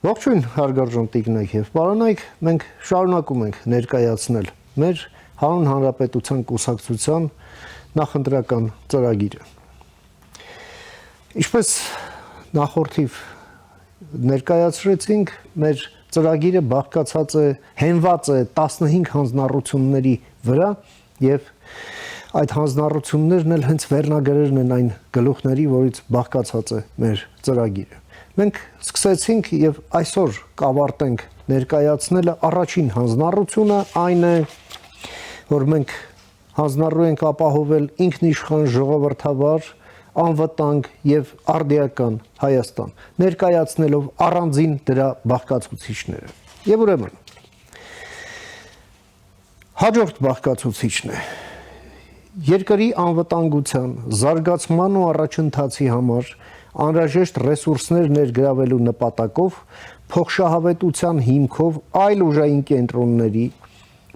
Ողջույն հարգարժան տիկնայք եւ պարոնայք, մենք շարունակում ենք ներկայացնել մեր Հանուն Հանրապետության կուսակցության նախընտրական ծրագիրը։ Ինչպես նախորդիվ ներկայացրեցինք, մեր ծրագիրը բաղկացած է, հենված է 15 հանձնառությունների վրա եւ այդ հանձնառություններն էլ հենց վերնագրերն են այն գլուխների, որից բաղկացած է մեր ծրագիրը։ Մենք սկսեցինք եւ այսօր կավարտենք ներկայացնելը առաջին հանձնառությունը, այն է, որ մենք հանձնառու ենք ապահովել ինքնիշխան ժողովրդավար, անվտանգ եւ արդիական Հայաստան, ներկայացնելով առանձին դրա բաղկացուցիչները։ Եվ ուրեմն հաջորդ բաղկացուցիչն է երկրի անվտանգության, զարգացման ու առաջընթացի համար անհրաժեշտ ռեսուրսներ ներգրավելու նպատակով փոխշահավետության հիմքով այլ ուժային կենտրոնների,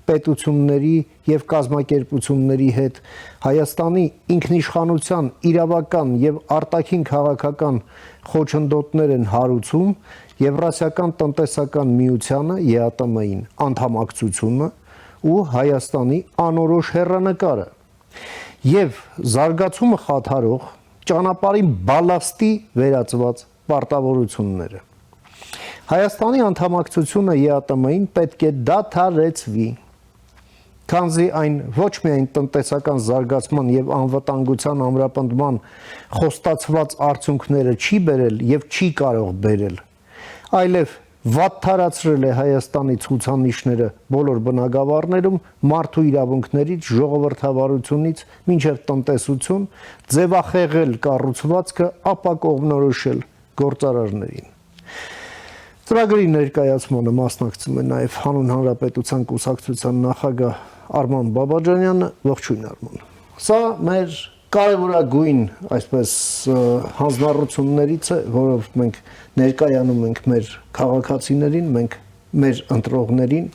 պետությունների եւ կազմակերպությունների հետ Հայաստանի ինքնիշխանության իրավական եւ արտաքին քաղաքական խոչընդոտներ են հարուցում Եվրասիական տնտեսական միությանը ԵԱՏՄ-ին անդամակցությունը ու Հայաստանի անորոշ հեռանկարը եւ զարգացումը խաթարող ճանապարհի բալաստի վերածված պարտավորությունները։ Հայաստանի անդամակցությունը ԵԱՏՄ-ին պետք է դադարեցվի, քանզի այն ոչ միայն տնտեսական զարգացման եւ անվտանգության ամրապնդման խոստացված արդյունքները չի բերել եւ չի կարող բերել, այլև վատթարացրել է Հայաստանի ցուցանիշները բոլոր բնագավառներում մարդու իրավունքներից, ժողովրդավարությունից մինչև տնտեսություն, ձևախեղել կառուցվածքը, ապա կողմնորոշել գործարարներին։ Ծրագրի ներկայացմանը մասնակցում է նաև Հանուն Հանրապետության կուսակցության նախագահ Արման Բաբաջանյանը, ողջույն Արման։ Սա մեր կարևորագույն, այսպես հանձնառություններից է, որով մենք ներկայանում ենք մեր քաղաքացիներին, մենք մեր ընտրողներին,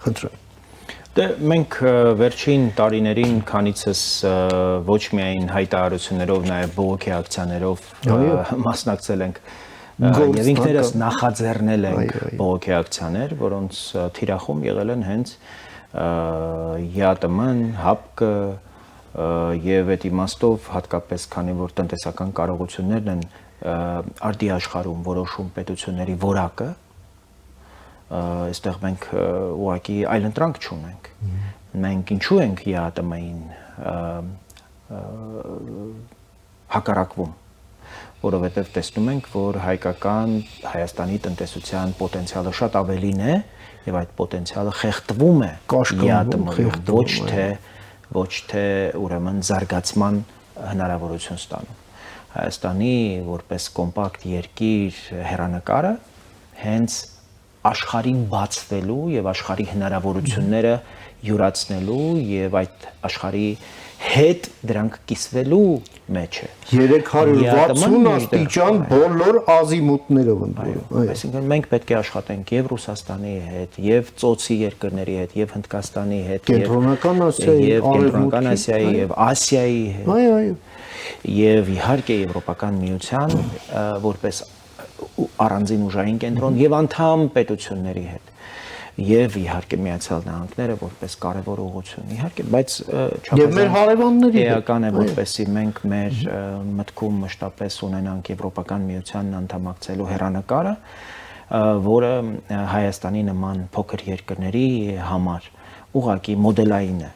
խնդրեմ։ Դե մենք վերջին տարիներին քանիցս ոչ միայն հայտարարություններով, նաև բողոքի ակցիաներով մասնակցել ենք եւ ինքներս նախաձեռնել ենք բողոքի ակցիաներ, որոնց թիրախում եղել են հենց ԵԱՏՄ-ն, ՀԱՊԿ եւ այդ իմաստով հատկապես քանի որ տնտեսական կարողություններն են արդիաշխարհում որոշում պետությունների որակը, այստեղ մենք ուղղակի այլընտրանք չունենք։ Մենք ինչու ենք ԵԱՏՄ-ին հակառակվում, որովհետև տեսնում ենք, որ Հայաստանի տնտեսության պոտենցիալը շատ ավելին է եւ այդ պոտենցիալը խեղդվում է ԵԱՏՄ-ում, ոչ թե ուրեմն զարգացման հնարավորություն ստանում։ Հայաստանի որպես կոմպակտ երկիր հեռանկարը հենց աշխարհին բացվելու եւ աշխարհի հնարավորությունները յուրացնելու եւ այդ աշխարհի հետ դրանք կիսվելու մեջ է 360 աստիճան բոլոր ազիմուտներով ընդորում։ Այսինքն մենք պետք է աշխատենք եւ Ռուսաստանի հետ, եւ ծոցի երկրների հետ, եւ Հնդկաստանի հետ, Կենտրոնական Ասիայի, եւ Ասիայի հետ։ Այո։ Եվ իհարկե Եվրոպական միության որպես առանձին ուժային կենտրոն եւ անդամ պետությունների հետ։ Եվ իհարկե Միացյալ Նահանգները որպես կարևոր ուղղություն, իհարկե, բայց եւ մեր հարևանների էական է որպեսզի մենք մեր մտքում մշտապես ունենանք Եվրոպական միությանն անդամակցելու հեռանկարը, որը Հայաստանի նման փոքր երկրների համար ուղղակի մոդելային է։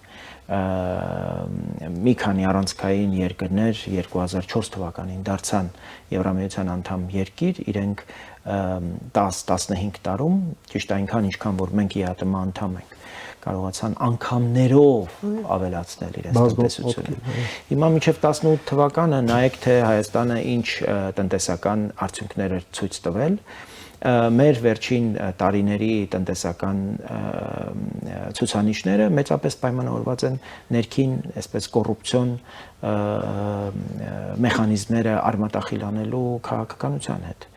Մի քանի առանցքային երկրներ 2004 թվականին դարձան Եվրամիության անդամ երկիր, իրենք 10-15 տարում, ճիշտ այնքան, ինչքան որ մենք ԵԱՏՄ անդամ ենք, կարողացան անգամներով ավելացնել իրենց տնտեսությունը։ Հիմա մինչև 18 թվականը նայեք, թե Հայաստանը ինչ տնտեսական արդյունքներ էր ցույց տվել, մեր վերջին տարիների տնտեսական ցուցանիշները մեծապես պայմանավորված են ներքին, այսպես կոռուպցիոն մեխանիզմները արմատախիլ անելու քաղաքականության հետ,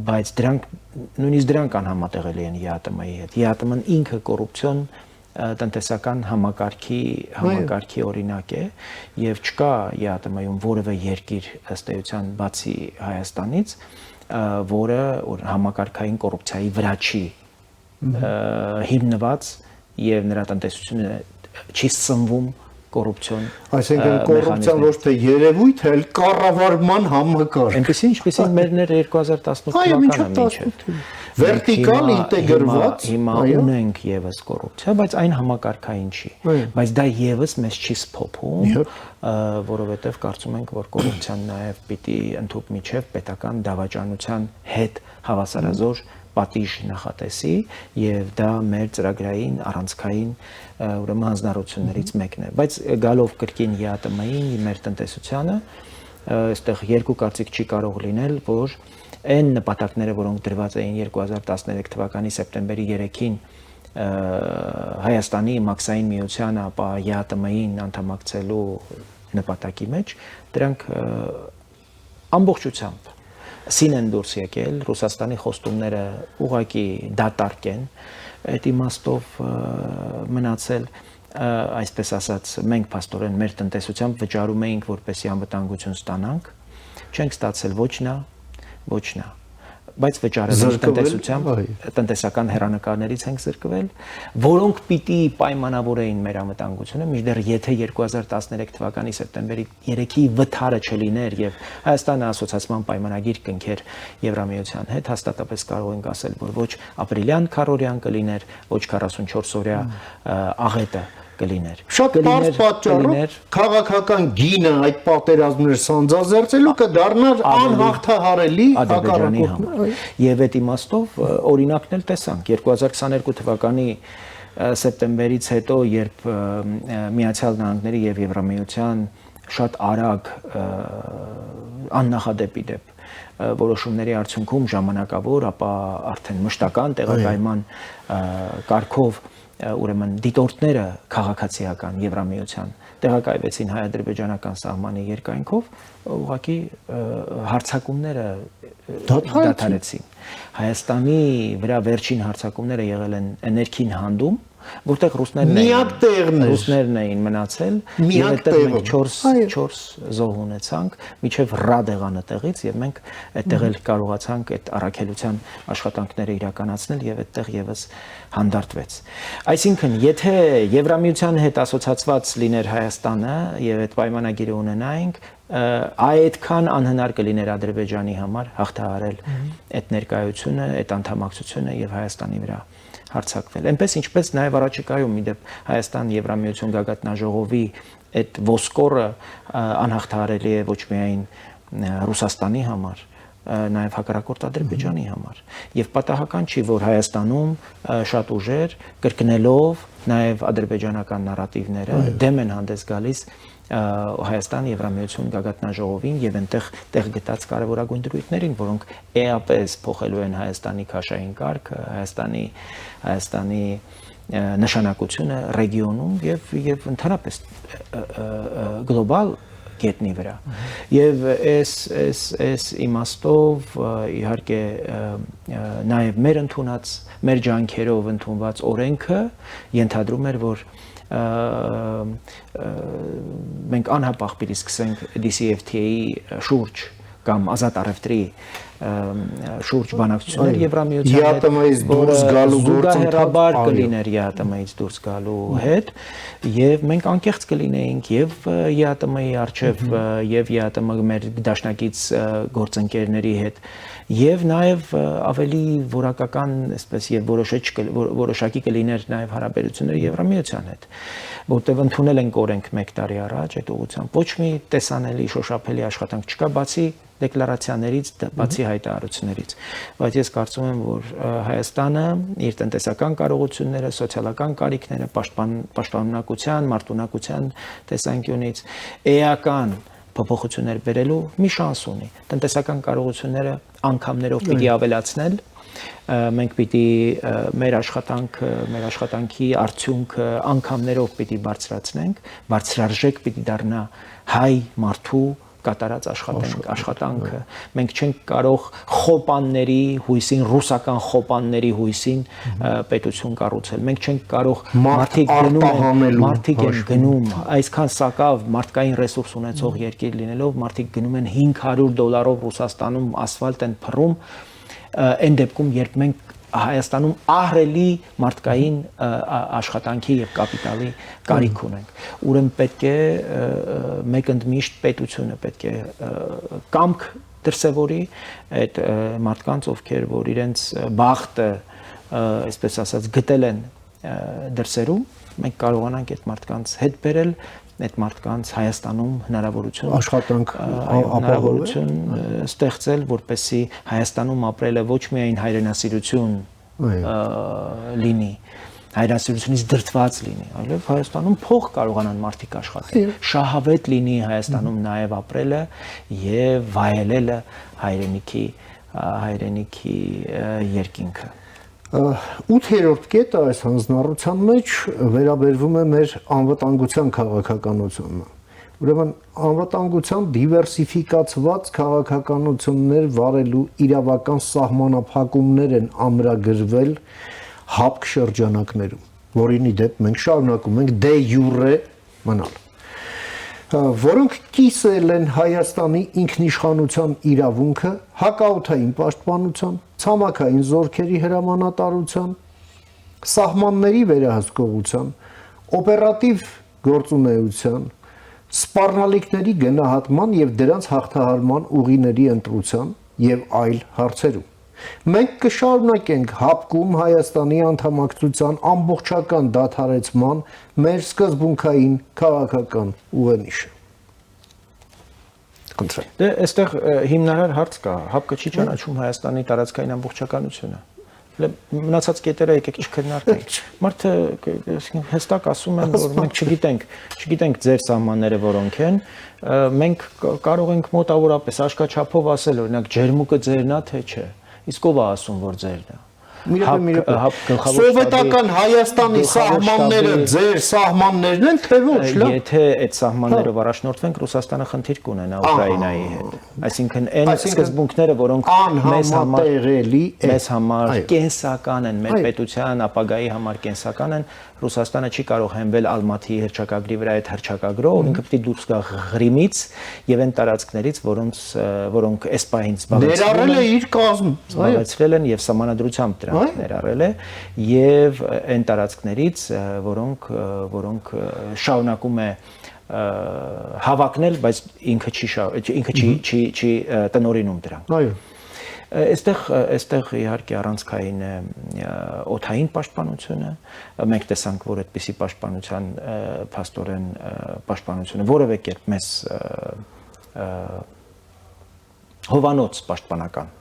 բայց նույնիսկ դրանք անհամատեղելի են ԵԱՏՄ-ի հետ։ ԵԱՏՄ-ն ինքը կոռուպցիոն տնտեսական համակարգի օրինակ է եւ չկա ԵԱՏՄ-ում որևէ երկիր ըստ էության բացի Հայաստանից, որը համակարգային կոռուպցիայի վրա չի հիմնված եւ նրա տնտեսությունը չի սնվում կոռուպցիոն այսինքն կոռուպցիան ոչ թե երևույթ է, այլ կառավարման համակարգ։ Այնպեսին ինչպեսին մերն էր 2018 թվականը մինչև վերտիկալ ինտեգրված հիմա ունենք եւս կոռուպցիա, բայց այն համակարգային չի, բայց դա եւս մեզ չի սփոփում, որովհետեւ կարծում ենք, որ կոռուպցիան նաեւ պիտի ընդհանուր միջև պետական դավաճանության հետ հավասարազոր պատիժ նախատեսի եւ դա մեր ծրագրային առանցքային ուրեմն հանձնառություններից մեկն է, բայց գալով կրկին ԵԱՏՄ-ին մեր տնտեսությանը այստեղ երկու կարծիք չի կարող լինել, որ այն նպատակները, որոնք դրված էին 2013 թվականի սեպտեմբերի 3-ին Հայաստանի մաքսային միությանը, ապա ԵԱՏՄ-ին անդամակցելու նպատակի մեջ, դրանք ամբողջությամբ սին են դուրս եկել, Ռուսաստանի խոստումները ուղղակի դատարկ են, այդ իմաստով մնացել, այսպես ասած, մենք փաստորեն մեր տնտեսությամբ վճարում էինք, որպեսզի անվտանգություն ստանանք, չենք ստացել ոչ նա, բայց վճարել տնտեսությամբ, տնտեսական հեռանկարներից ենք զրկվել, որոնք պիտի պայմանավորեին մեր անվտանգությունը, մինչդեռ եթե 2013 թվականի սեպտեմբերի 3-ի վթարը չլիներ եւ Հայաստանը ասոցիացիան պայմանագիր կնքեր Եվրամիության հետ, հաստատապես կարող ենք ասել, որ ոչ ապրիլյան քառօրյան կլիներ, ոչ 44-օրյա աղետը կլիներ։ Շատ բարձ պատճառով քաղաքական գինը այդ պատերազմներ սանձազերծելու կդառնար անհաղթահարելի հակառակորդներ։ Եվ այդ իմաստով օրինակն էլ տեսանք 2022 թվականի սեպտեմբերից հետո, երբ Միացյալ Նահանգների եւ Եվրամիության շատ արագ աննախադեպ իդեպ որոշումների արդյունքում ժամանակավոր, ապա արդեն մշտական տեղակայման կարգով ուրեմն դիտորդները քաղաքացիական Եվրամիության տեղակայվեցին հայ-ադրբեջանական սահմանի երկայնքով, ուղղակի հարձակումները դադարեցին։ Հայաստանի վրա վերջին հարձակումները եղել են ներքին հանդում, որտեղ ռուսներն էին մնացել, եւ այդտեղ մենք 4 զոհ ունեցանք, միջև Ռադ եղանը տեղից, եւ մենք այդտեղ էլ կարողացանք այդ առաքելության աշխատանքները իրականացնել եւ այդտեղ եւս հանդարտվեց։ Այսինքն, եթե Եվրամիության հետ ասոցիացված լիներ Հայաստանը եւ այդ պայմանագիրը ունենայինք, այդքան անհնար կլիներ Ադրբեջանի համար հաղթահարել այդ ներկայությունը, այդ անդամակցությունը եւ Հայաստանի վրա հարձակվել։ Այնպես ինչպես նաև առաջիկայում իդեպ Հայաստան-Եվրամիություն գագաթնաժողովի այդ ոսկորը անհաղթահարելի է ոչ միայն Ռուսաստանի համար, նաև հակառակորդ Ադրբեջանի համար։ Եվ պատահական չի, որ Հայաստանում շատ ուժեր կրկնելով նաև ադրբեջանական նարատիվները դեմ են հանդես գալիս Հայաստան-Եվրամիություն գագաթնաժողովին եւ այնտեղ տեղ գտած կարևորագույն դրույթներին, որոնք էապես փոխելու են Հայաստանի քաշային կարգը, Հայաստանի նշանակությունը ռեգիոնում եւ ընդհանրապես գլոբալ գետնի վրա։ Եվ այս իմաստով իհարկե նաև մեր ջանքերով ընդունված օրենքը ենթադրում էր, որ մենք անհապաղ պիտի սկսենք DCFTA-ի շուրջ կամ ազատ առևտրի շուրջ բանակցություններ Եվրամիության ԵԱՏՄ-ից դուրս գալու զուգահեռաբար կլիներ ԵԱՏՄ-ից դուրս գալու հետ եւ մենք անկեղծ կլինեինք եւ ԵԱՏՄ-ի արչեւ եւ ԵԱՏՄ մեր դաշնակից գործընկերների հետ եւ նաեւ ավելի որակական, այսպես եւ որոշակի կլիներ նաեւ հարաբերությունները Եվրամիության հետ, որտեղ ընդունել ենք օրենք 1 տարի առաջ այդ ուղղությամբ ոչ մի տեսանելի շոշափելի աշխատանք չկա բացի դեկլարացիաներից, բացի հայտարարություններից, բայց ես կարծում եմ, որ Հայաստանը իր տնտեսական կարողությունները, սոցիալական կարիքները, պաշտպանունակության, մարտունակության տեսանկյունից էական փոփոխություններ բերելու մի շանս ունի։ Տնտեսական կարողությունները անգամներով պիտի ավելացնել, մենք պիտի մեր աշխատանքի արդյունքը անգամներով պիտի բարձրացնենք, բարձրարժեք պիտի դառնա հայ մարդու կատարած աշխատանքը, մենք չենք կարող խոպանների հույսին, ռուսական խոպանների հույսին պետություն կառուցել, մենք չենք կարող մարդիկ են գնում, այսքան սակավ մարդկային ռեսուրս ունեցող երկիր լինելով, մարդիկ գնում են $500 Ռուսաստանում ասֆալտ են փռում, այն դեպքում, երբ մենք Հայաստանում ահռելի մարդկային աշխատանքի եւ կապիտալի կարիք ունենք։ Ուրեմն պետք է մեկընդմիշտ պետությունը պետք է կամք դրսևորի այդ մարդկանց, ովքեր որ իրենց բախտը, այսպես ասած, գտել են դրսերում, մենք կարողանանք այդ մարդկանց հետ բերել, այդ մարդկանց Հայաստանում հնարավորություն ստեղծել, որպեսզի Հայաստանում ապրելը ոչ միայն հայրենասիրություն լինի, հայրենասիրությունից դրդված լինի, այլև Հայաստանում փող կարողանան մարդիկ աշխատել, շահավետ լինի Հայաստանում նաև ապրելը եւ վայելելը հայրենիքի երկինքը։ 8-րդ կետը այս հանձնառության մեջ վերաբերվում է մեր անվտանգության քաղաքականությունը։ Ուրեմն անվտանգության դիվերսիֆիկացված քաղաքականություններ վարելու իրավական սահմանափակումներ են ամրագրվել հապկ շրջանակներում, որին ի դեպ մենք շարունակում ենք դե յուրե մնալ, որոնք կիսել են Հայաստանի ինքնիշխանության իրավունքը հակաօդային պաշտպանության, ցամաքային զորքերի հրամանատարության, սահմանների վերահսկողության, օպերատիվ գործունեության, սպառնալիքների գնահատման եւ դրանց հաղթահարման ուղիների ընտրության եւ այլ հարցերում։ Մենք կշարունակենք հապկում Հայաստանի անդամակցության ամբողջական դադարեցման մեր սկզբունքային քաղաքական ուղենիշը։ Դե այստեղ հիմնարար հարց կա, հապկը չի ճանաչում Հայաստանի տարածքային ամբողջականությունը։ Մնացած կետերը եկեք չքննարկենք։ Մարդը հստակ ասում են, որ մենք չգիտենք ձեր սահմանները որոնք են, մենք կարող ենք մոտավորապես աշկաչափով ասել, օրինակ ջերմուկը ձերն է, թե չէ։ Իսկ ով է ասում, որ ձերն է։ Սովետական Հայաստանի սահմանները ձեր սահմաններն են, թե ոչ, լավ։ Եթե այդ սահմաններով առաջնորդվենք, Ռուսաստանը խնդիր կունենա Ուկրաինայի հետ։ Այսինքն այն սկզբունքները, որոնք մեզ համար կենսական են, մեր պետության ապագայի համար կենսական են, Ռուսաստանը չի կարող հենվել Ալմաթիի հռչակագրի վրա այդ հռչակագրով, ինքը պետք է դուրս գա Ղրիմից եւ այն տարածքներից, որոնք այս պահին ներառել է իր կազմ, զբաղեցրել են եւ սահմանադրությամբ դրանք ներառել է եւ այն տարածքներից, որոնք շարունակում է հավակնել, բայց ինքը չի տնօրինում դրանք։ Այո։ Այստեղ իհարկե առանցքային է օդային պաշտպանությունը, մենք տեսանք, որ այդպիսի պաշտպանության փաստորեն պաշտպանությունը որևէ կերպ մեզ հովանոց պաշտպանական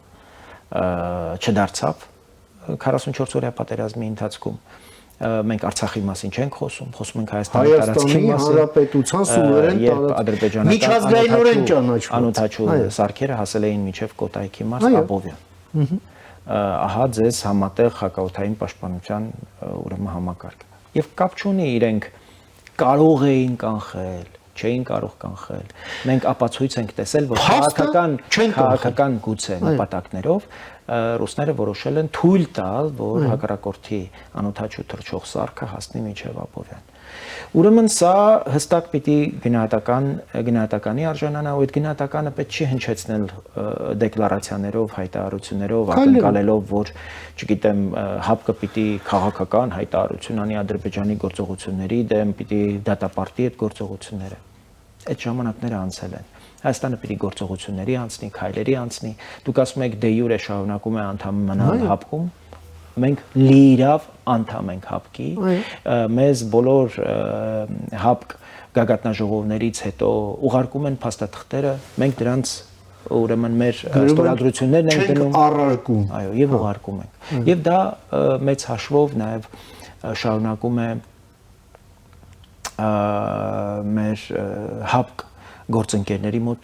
չդարձավ 44 օրյա պատերազմի ընթացքում մենք Արցախի մասին չենք խոսում ենք Հայաստանի տարածքի մասին, Հանրապետության սուվերեն միջազգայինորեն ճանաչված անօթաչու սարքերը հասել էին մինչև Կոտայքի մարզ Աբովյան։ Ահա ձեզ համատեղ հակաօդային պաշտպանության ուրեմն համակարգը։ Եվ կապ չունի իրենք կարող էին կանխել, չէին կարող կանխել։ Մենք ապացույց ենք տեսել, որ քաղաքական գուցե նպատակներով ռուսները որոշել են թույլ տալ, որ հակառակորդի անօթաչու թռչող սարքը հասնի մինչև Աբովյան։ Ուրեմն սա հստակ պիտի գնահատականի արժանանա, ու այդ գնահատականը պետք չի հնչեցնել դեկլարացիաներով, հայտարարություններով, ակնկալելով, որ, չգիտեմ, հապկը պիտի քաղաքական հայտարարություն անի Ադրբեջանի գործողությունների դեմ, պիտի դատապարտի այդ գործողությունները։ Այդ ժամանակները անցել են։ Հայաստանը պիտի գործողությունների անցնի, քայլերի անցնի։ Դուք ասում եք դե յուրե շարունակում է անդամ մնալ հապկում։ Մենք լիիրավ անդամ ենք հապկի, մեզ բոլոր հապկ գագաթնաժողովներից հետո ուղարկում են փաստաթղթերը, մենք դրանց ուրեմն մեր ստորագրություններն ենք դնում, առարկում, այո, եւ ուղարկում ենք։ Եվ դա մեծ հաշվով նաեւ շարունակում է մեր հապկ գործընկերների մոտ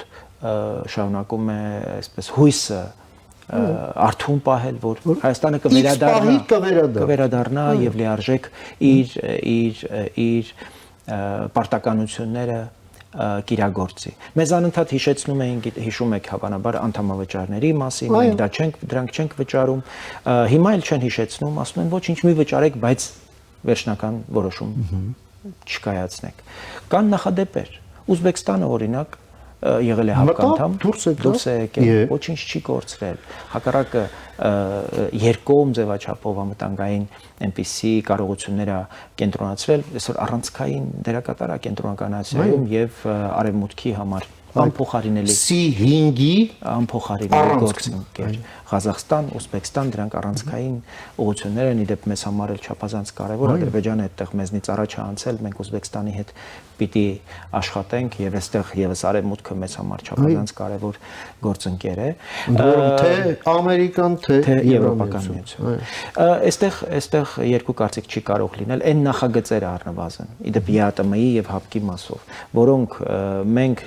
շարունակում է այսպես հույսը արթուն պահել, որ Հայաստանը կվերադառնա եւ լիարժեք իր պարտականությունները կիրագործի։ Մեզ անընդհատ հիշում եք հավանաբար անդամավճարների մասին, մենք դրանք չենք վճարում։ Հիմա էլ չեն հիշեցնում, ասում են ոչինչ մի վճարեք, բայց վերջնական որոշում չկայացնեք։ Կան նախադեպեր։ Ուզբեկստանը օրինակ եղել է հապկանդամ, դուրս է եկել, ոչինչ չի կորցրել։ Հակառակը երկկողմ ձևաչափով անվտանգային այնպիսի կարողություններ է կենտրոնացրել, այսօր առանցքային դերակատար է Կենտրոնական Ասիայում եւ Արևմուտքի համար անփոխարինելի C5-ի անփոխարինելի գործընկեր։ Ղազախստան, Ուզբեկստան դրանք առանցքային ուղղություններ են, իդեպ մեզ համար էլ չափազանց կարևոր է, Ադրբեջանը այդտեղ մեզնից առաջ է անցել, մենք Ուզբեկստանի հետ պիտի աշխատենք եւ այստեղ եւս Արևմուտքը մեզ համար չափազանց կարևոր գործընկեր է, թե ամերիկան, թե Եվրոպական միությունը։ Այստեղ երկու կարծիք չի կարող լինել, այն նախագծերը առնվազն, իդեպ ԵԱՏՄ-ի եւ ՀԱՊԿ-ի մասով, որոնք մենք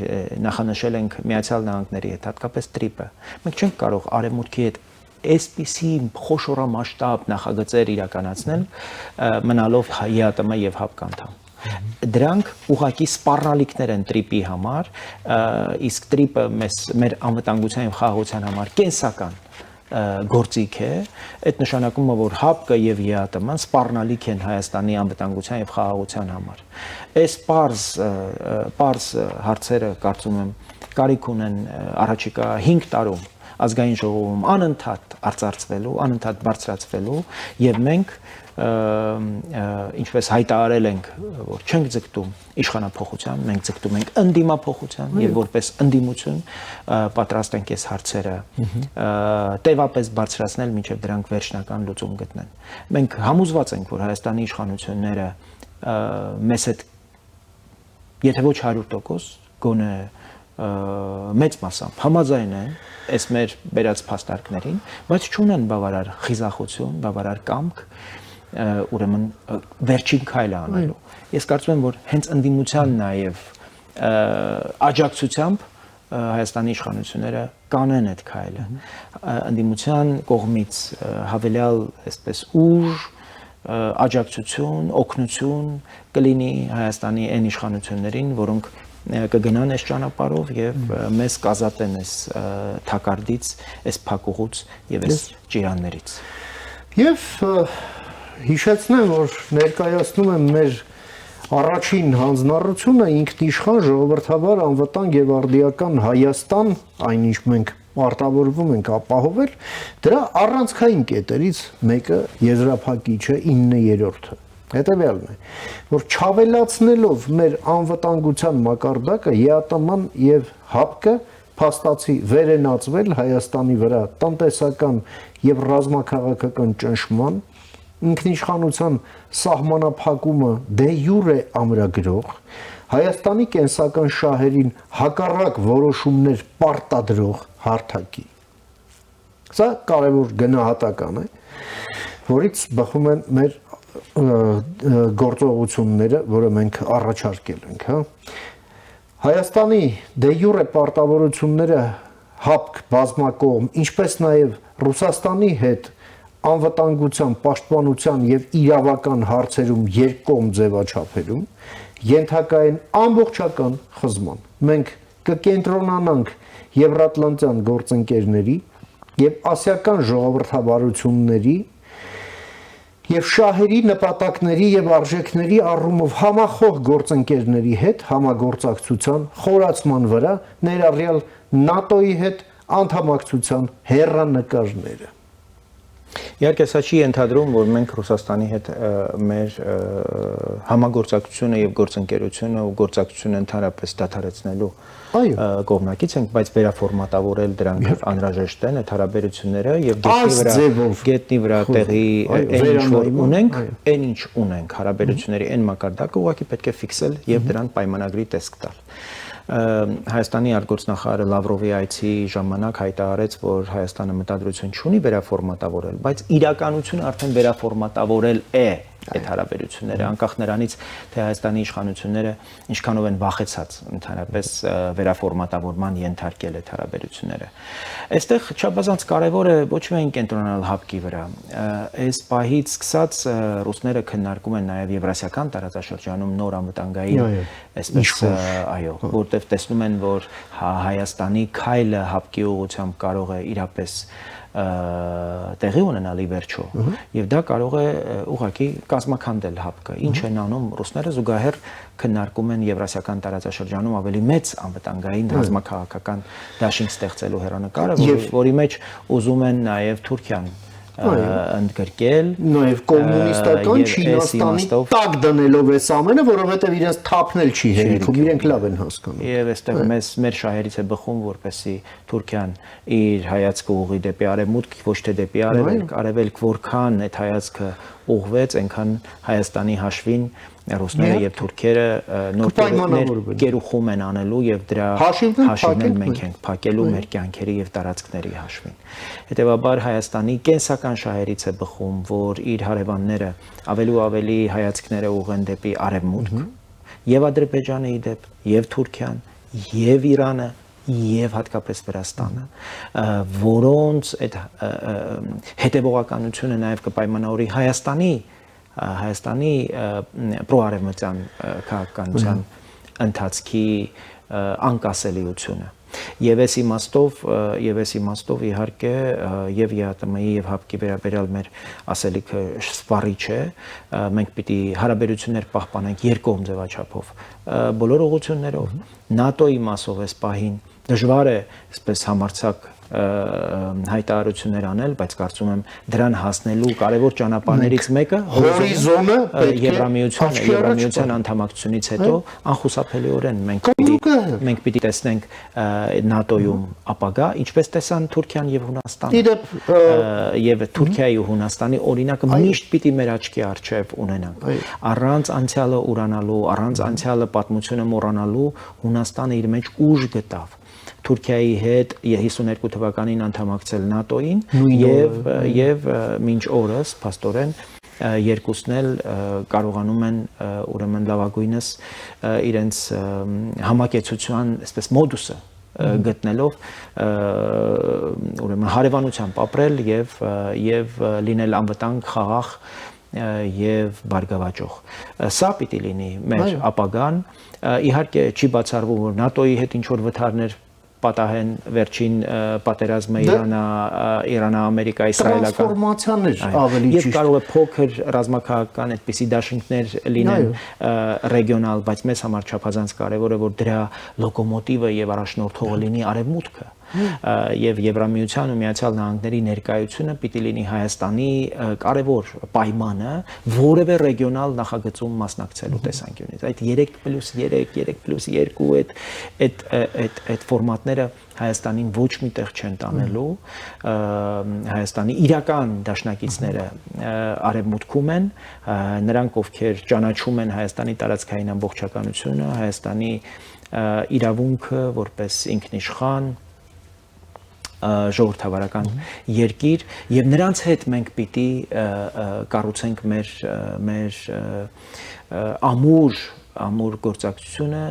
նախանշել ենք Միացյալ Նահանգների հետ, հատկապես տրիպը, մենք չենք կարող Արևմուտքի հետ այսպիսի խոշորամասշտաբ նախագծեր իրականացնել, մնալով ԵԱՏՄ եւ ՀԱՊԿ անդամ։ Դրանք ուղղակի սպառնալիքներ են տրիպի համար, իսկ տրիպը մեր անվտանգության եւ խաղաղության համար կենսական գործիք է, այդ նշանակում է, որ ՀԱՊԿ-ը եւ ԵԱՏՄ-ն սպառնալիք են Հայաստանի անվտանգության եւ խաղաղության համար։ Այս պարզ հարցերը կարծում եմ կարիք ունեն առաջիկա 5 տարում ազգային ժողովում անընդհատ արծարծվելու, անընդհատ բարձրացվելու եւ մենք ինչպես հայտարարել ենք, որ չենք ձգտում իշխանափոխության, մենք ձգտում ենք ընդդիմափոխության եւ որպես ընդդիմություն պատրաստ ենք այս հարցերը տևապես բարձրացնել, մինչեւ դրանք վերջնական լուծում գտնեն։ Մենք համոզված ենք, որ Հայաստանի իշխանությունները մեզ հետ եթե ոչ 100%, գոնե մեծ մասամբ համաձայն են այս մեր բերած փաստարկներին, բայց չունեն բավարար խիզախություն, բավարար կամք, ուրեմն վերջին քայլը անելու։ Ես կարծում եմ, որ հենց ընդդիմության նաև աջակցությամբ Հայաստանի իշխանությունները կանեն այդ քայլը։ Ընդդիմության կողմից հավելյալ այսպես ուժ, աջակցություն, օգնություն կլինի Հայաստանի այն իշխանություններին, որոնք կգնան այս ճանապարհով եւ մեզ կազատեն այս թակարդից, այս փակուղուց եւ այս ճիրաններից։ Եվ հիշեցնեմ, որ ներկայացնում եմ մեր առաջին հանձնառությունը ինքնիշխան ժողովրդավար անվտանգ եւ արդիական Հայաստան, այնինչ մենք արտավորվում ենք ապահովել, դրա առանցքային կետերից մեկը եզրափակիչը 9-րդը։ Հետևյալն է, որ չավելացնելով մեր անվտանգության մակարդակը ԵԱՏՄ-ն եւ ՀԱՊԿ-ը փաստացի վերենացվել Հայաստանի վրա տնտեսական եւ ռազմաքաղաքական ճնշման, ինքնիշխանության սահմանափակումը դե յուրե ամրագրող, Հայաստանի կենսական շահերին հակառակ որոշումներ պարտադրող հարթակի։ Սա կարևոր գնահատական է, որից բխում են մեր գործողությունները, որը մենք առաջարկել ենք, հա։ Հայաստանի դե յուրե պարտավորությունները ՀԱՊԿ բազմակողմ, ինչպես նաև Ռուսաստանի հետ անվտանգության, պաշտպանության եւ իրավական հարցերում երկկողմ ձևաչափերում ենթակա են ամբողջական խզման։ Մենք կկենտրոնանանք Եվրատլանտյան գործընկերների եւ ասիական ժողովրդավարությունների եւ շահերի, նպատակների եւ արժեքների առումով համախոհ գործընկերների հետ համագործակցության խորացման վրա, ներառյալ ՆԱՏՕ-ի հետ անդամակցության հեռանկարները։ Իհարկե սա չի ենթադրում, որ մենք Ռուսաստանի հետ մեր համագործակցությունը եւ գործընկերությունը ու գործակցությունը ընդհանրապես դադարեցնելու կողմնակից ենք, բայց վերաֆորմատավորել դրանք անհրաժեշտ են այդ հարաբերությունները եւ գետնի վրա տեղի այն ինչ ունենք հարաբերությունների այն մակարդակը ուղղակի պետք է ֆիքսել եւ դրան պայմանագրի տեսք տալ։ Հայաստանի արտգործնախարարը Լավրովի այցի ժամանակ հայտարարեց, որ Հայաստանը մտադրություն չունի վերաֆորմատավորել, բայց իրականությունը արդեն վերաֆորմատավորել է այդ հարաբերությունները, անկախ նրանից, թե Հայաստանի իշխանությունները ինչքանով են վախեցած ընդհանրապես վերաֆորմատավորման ենթարկել այդ հարաբերությունները։ Այստեղ չափազանց կարևոր է ոչ միայն կենտրոնանալ հապկի վրա, այս պահից սկսած ռուսները քննարկում են նաև եվրասիական տարածաշրջանում նոր անվտանգային, այսպես այո, որտեղ տեսնում են, որ Հայաստանի քայլը հապկի ուղղությամբ կարող է իրապես տեղի ունենալ ի վերջո եւ դա կարող է ուղղակի կազմաքանդել հապկը։ Ինչ են անում ռուսները զուգահեռ քննարկում են եվրասիական տարածաշրջանում ավելի մեծ անվտանգային ռազմաքաղաքական դաշինք ստեղծելու հեռանկարը, որի մեջ ուզում են նաեւ Թուրքիան ընդգրկել նաև կոմունիստական Չինաստանի տակ դնելով այս ամենը, որովհետև իրենց թափնել չի հերիքում, իրենք լավ են հասկանում։ Եվ այստեղ մեր շահերից է բխում, որպեսզի Թուրքիան իր հայացքը ուղղի դեպի արևմուտք, ոչ թե դեպի արևելք, որքան այդ հայացքը ուղղվեց, այնքան Հայաստանի հաշվին ռուսները եւ թուրքերը նոր գերուխում են անելու եւ դրա հաշիվն մենք ենք փակելու մեր կյանքերի եւ տարածքների հաշվին։ Հետեւաբար Հայաստանի կենսական շահերից է բխում, որ իր հարևանները ավելի ու ավելի հայացքները ուղղեն դեպի արևմուտք, եւ Ադրբեջանը ի դեպ, եւ Թուրքիան, եւ Իրանը, եւ հատկապես Վրաստանը, որոնց այդ հետևողականությունը նաեւ կպայմանավորի Հայաստանի պրոարևմտյան քաղաքականության ընթացքի անկասելիությունը։ Եվ այս իմաստով իհարկե եւ ԵԱՏՄ-ի եւ ՀԱՊԿ-ի վերաբերյալ մեր ասելիքը սպառիչ է, մենք պիտի հարաբերություններ պահպանենք երկկողմ ձևաչափով բոլոր ուղղություններով, ՆԱՏՕ-ի մասով այս պահին դժվար է այսպես համարձակ հայտարարություններ անել, բայց կարծում եմ դրան հասնելու կարևոր ճանապարհներից մեկը հորիզոնը Եվրամիության անդամակցությունից հետո անխուսափելիորեն մենք պիտի տեսնենք ՆԱՏՕ-ում ապագա, ինչպես տեսան Թուրքիան եւ Հունաստանը։ Եվ Թուրքիայի ու Հունաստանի օրինակը միշտ պիտի մեր աչքի առջև ունենանք։ Առանց անցյալը ուրանալու, առանց անցյալը պատմությունը մոռանալու Հունաստանը իր մեջ ուժ գտավ Թուրքիայի հետ 52 թվականին անդամակցել ՆԱՏՕ-ին եւ մինչ օրս փաստորեն երկուսն էլ կարողանում են ուրեմն լավագույնս իրենց համակեցության այսպես մոդուսը գտնելով ուրեմն հարևանությամբ ապրել եւ լինել անվտանգ խաղաղ եւ բարգավաճող։ Սա պիտի լինի մեր ապագան, իհարկե չի բացառվում, որ ՆԱՏՕ-ի հետ ինչ որ վթարներ պատահեն վերջին պատերազմը Իրանը-Ամերիկա-իսրայելական տրանսֆորմացիաներ ավելի ճիշտ։ Եվ կարող է փոքր ռազմաքաղաքական այդպիսի դաշինքներ լինեն ռեգիոնալ, բայց մեզ համար չափազանց կարևոր է, որ դրա լոկոմոտիվը եւ առաջնորդողը լինի արևմուտքը։ Եվ Եվրամիության ու Միացյալ Նահանգների ներկայությունը պիտի լինի Հայաստանի կարևոր պայմանը որևէ ռեգիոնալ նախագծում մասնակցելու տեսանկյունից։ Այդ 3+3, 3+2 այդ ֆորմատները Հայաստանին ոչ մի տեղ չեն տանելու, Հայաստանի իրական դաշնակիցները արևմուտքում են, նրանք ովքեր ճանաչում են Հայաստանի տարածքային ամբողջականությունը, Հայաստանի իրավունքը որպես ինքնիշխան ժողովրդավարական երկիր եւ նրանց հետ մենք պիտի կառուցենք մեր ամուր գործակցությունը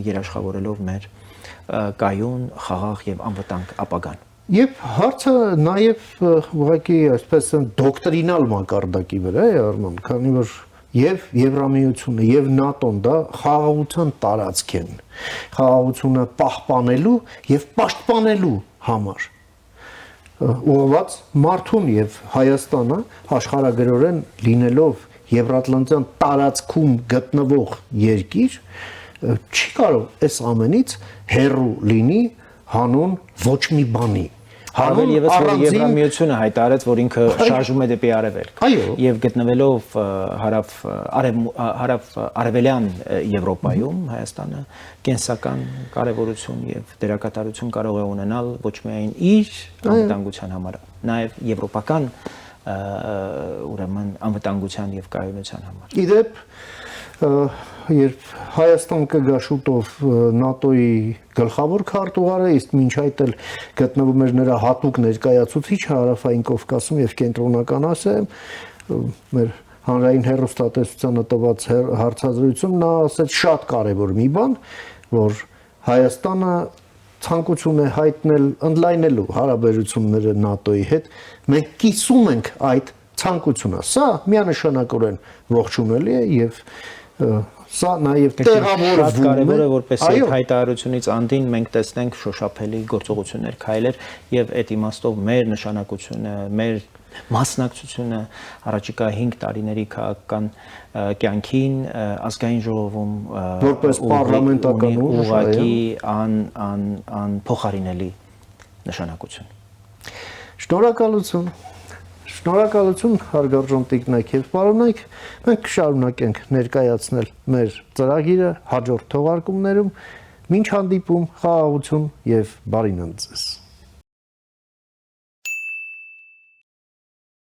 երաշխավորելով մեր կայուն, խաղաղ եւ անվտանգ ապագան։ Եվ հարցը նաեւ ուղղակի այսպես դոկտրինալ մակարդակի վրա է առնում, քանի որ եւ Եվրամիությունը եւ ՆԱՏՕ-ն դա խաղաղության տարածք են, խաղաղությունը պահպանելու եւ պաշտպանելու համար ուղղված մարդուն եւ Հայաստանը աշխարհագրորեն լինելով Եվրատլանտյան տարածքում գտնվող երկիր չի կարող այս ամենից հեռու լինի հանուն ոչ մի բանի։ Առավել եւս որ Եվրամիությունը հայտարարեց, որ ինքը շարժում է դեպի արևելք եւ գտնվելով հարավ-արևելյան Եվրոպայում Հայաստանը կենսական կարևորություն եւ դերակատարություն կարող է ունենալ ոչ միայն իր անվտանգության համար, նաեւ եվրոպական ուրեմն անվտանգության եւ կայունության համար։ Իդեպ երբ Հայաստան կգա շուտով ՆԱՏՕ-ի գլխավոր քարտուղարը, իսկ մինչ այդ էլ գտնվում էր նրա հատուկ ներկայացուցիչը Հարավային Կովկասում եւ Կենտրոնական Ասիայում, մեր հանրային հեռուստատեսությանը տված հարցազրույցում նա ասաց շատ կարևոր մի բան, որ Հայաստանը ցանկություն է հայտնել ընդլայնելու հարաբերությունները ՆԱՏՕ-ի հետ, մենք կիսում ենք այդ ցանկությունը։ Սա միանշանակորեն ողջունելի է եւ սա նաև տեղավորվում է։ Շատ կարևոր է, որպես այդ հայտարարությունից անդին մենք տեսնենք շոշափելի գործողություններ, քայլեր եւ այդ իմաստով մեր նշանակությունը, մեր մասնակցությունը առաջիկա 5 տարիների քաղաքական կյանքին ազգային ժողովում որպես պարլամենտական ուղղակի փոխարինելի նշանակություն։ Շնորհակալություն։ Շնորհակալություն հարգարժան տիկնայք եւ պարոնայք, մենք կշարունակենք ներկայացնել մեր ծրագիրը հաջորդ թողարկումներում, մինչ հանդիպում, խաղաղություն եւ բարի նոր ձեզ։